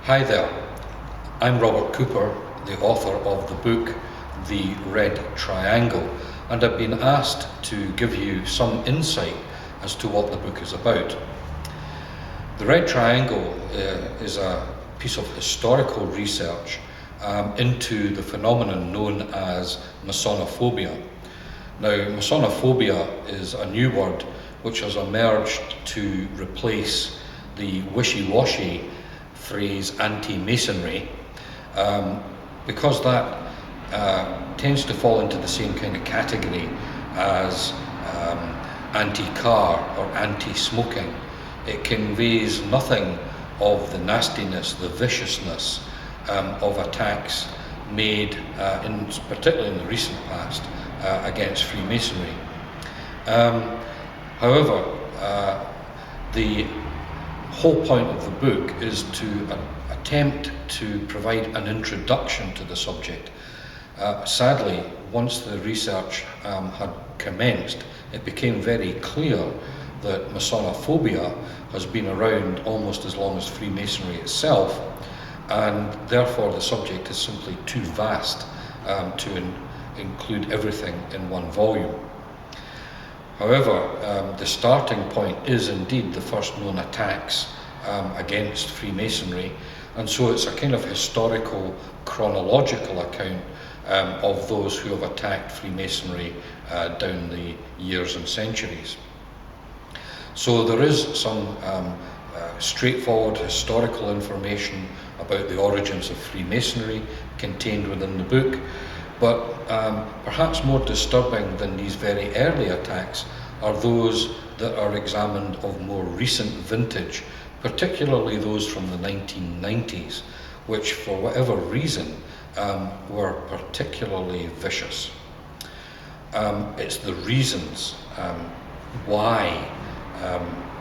Hi there, I'm Robert Cooper, the author of the book The Red Triangle, and I've been asked to give you some insight as to what the book is about. The Red Triangle is a piece of historical research into the phenomenon known as Masonophobia. Now, Masonophobia is a new word which has emerged to replace the wishy-washy phrase anti-Masonry, because that tends to fall into the same kind of category as anti-car or anti-smoking. It conveys nothing of the nastiness, the viciousness of attacks made, particularly in the recent past, against Freemasonry. However, the whole point of the book is to attempt to provide an introduction to the subject. Sadly, once the research had commenced, it became very clear that Masonophobia has been around almost as long as Freemasonry itself, and therefore the subject is simply too vast to include everything in one volume. However, the starting point is indeed the first known attacks against Freemasonry, and so it's a kind of historical, chronological account of those who have attacked Freemasonry down the years and centuries. So there is some straightforward historical information about the origins of Freemasonry contained within the book, but perhaps more disturbing than these very early attacks are those that are examined of more recent vintage, particularly those from the 1990s, which for whatever reason were particularly vicious. It's the reasons why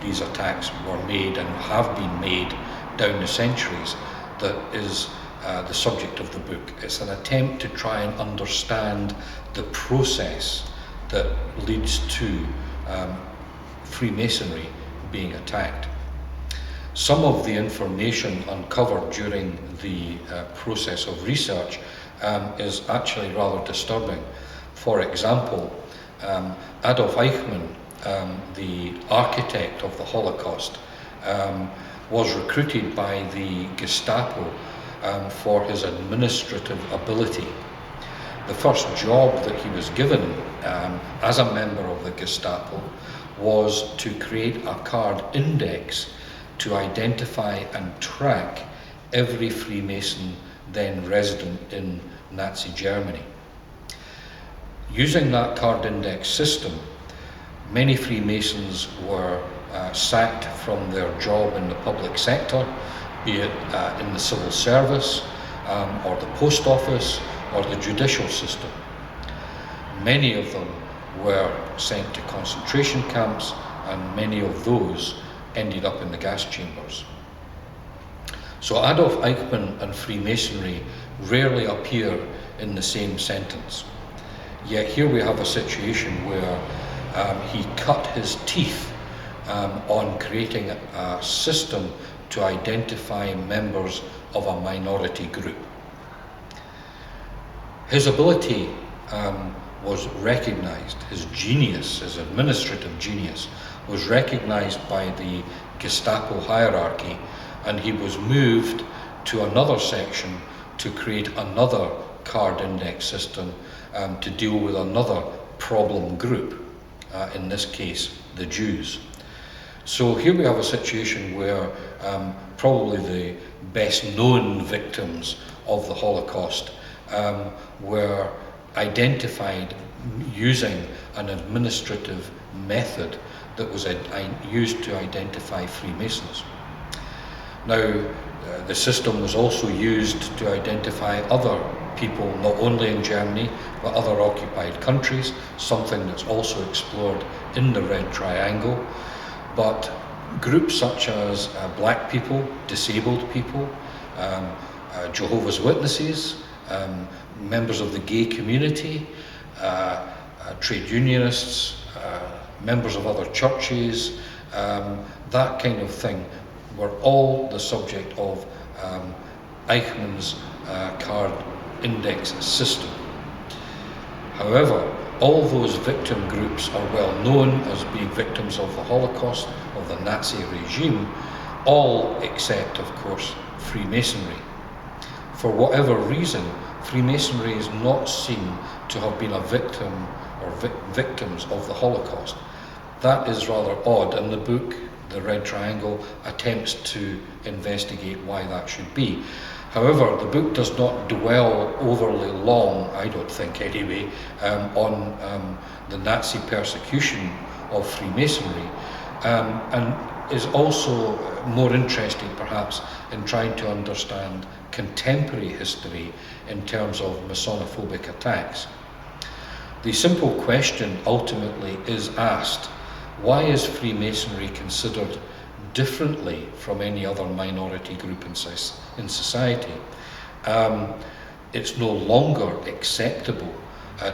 these attacks were made and have been made down the centuries that is the subject of the book. It's an attempt to try and understand the process that leads to Freemasonry being attacked. Some of the information uncovered during the process of research is actually rather disturbing. For example, Adolf Eichmann, the architect of the Holocaust, was recruited by the Gestapo for his administrative ability. The first job that he was given as a member of the Gestapo was to create a card index to identify and track every Freemason then resident in Nazi Germany. Using that card index system, many Freemasons were sacked from their job in the public sector, be it in the civil service, or the post office, or the judicial system. Many of them were sent to concentration camps, and many of those ended up in the gas chambers. So Adolf Eichmann and Freemasonry rarely appear in the same sentence. Yet here we have a situation where he cut his teeth on creating a system to identify members of a minority group. His ability was recognized, his genius, his administrative genius, was recognized by the Gestapo hierarchy, and he was moved to another section to create another card index system to deal with another problem group, in this case, the Jews. So here we have a situation where probably the best known victims of the Holocaust were identified using an administrative method that was used to identify Freemasons. Now, the system was also used to identify other people, not only in Germany, but other occupied countries, something that's also explored in the Red Triangle. But groups such as black people, disabled people, Jehovah's Witnesses, members of the gay community, trade unionists, members of other churches, that kind of thing, were all the subject of Eichmann's card index system. However, all those victim groups are well known as being victims of the Holocaust, of the Nazi regime, all except, of course, Freemasonry. For whatever reason, Freemasonry is not seen to have been a victim or victims of the Holocaust. That is rather odd, and the book, The Red Triangle, attempts to investigate why that should be. However, the book does not dwell overly long, I don't think anyway, on the Nazi persecution of Freemasonry, and is also more interested perhaps in trying to understand contemporary history in terms of Masonophobic attacks. The simple question ultimately is asked: why is Freemasonry considered differently from any other minority group in society? It's no longer acceptable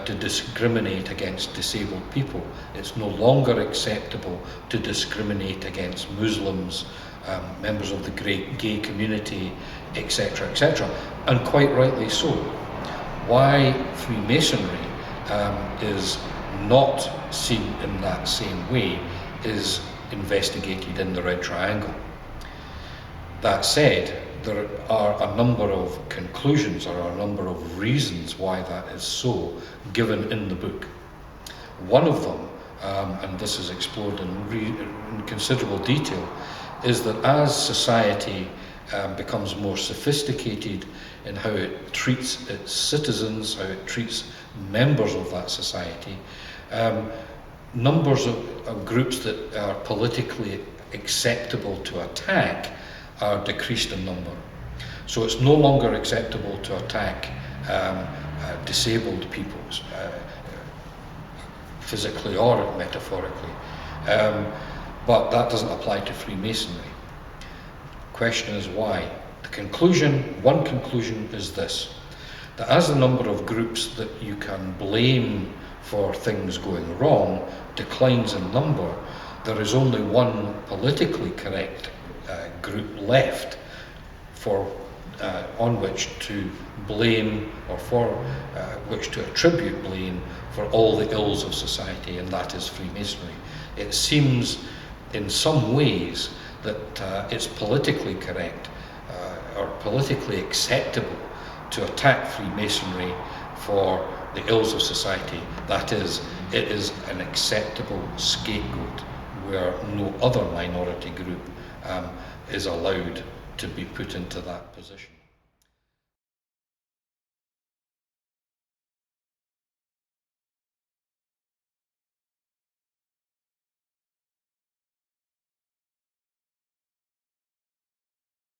to discriminate against disabled people. It's no longer acceptable to discriminate against Muslims, members of the gay community, etc., etc., and quite rightly so. Why Freemasonry is not seen in that same way is investigated in the Red Triangle. That said, there are a number of conclusions or a number of reasons why that is so, given in the book. One of them, and this is explored in considerable detail, is that as society becomes more sophisticated in how it treats its citizens, how it treats members of that society, numbers of groups that are politically acceptable to attack are decreased in number. So it's no longer acceptable to attack disabled people, physically or metaphorically, but that doesn't apply to Freemasonry. Question is why? One conclusion is this: that as the number of groups that you can blame for things going wrong declines in number, there is only one politically correct group left on which to blame, or for which to attribute blame for all the ills of society, and that is Freemasonry. It seems in some ways that it's politically correct or politically acceptable to attack Freemasonry for the ills of society. That is, it is an acceptable scapegoat where no other minority group is allowed to be put into that position.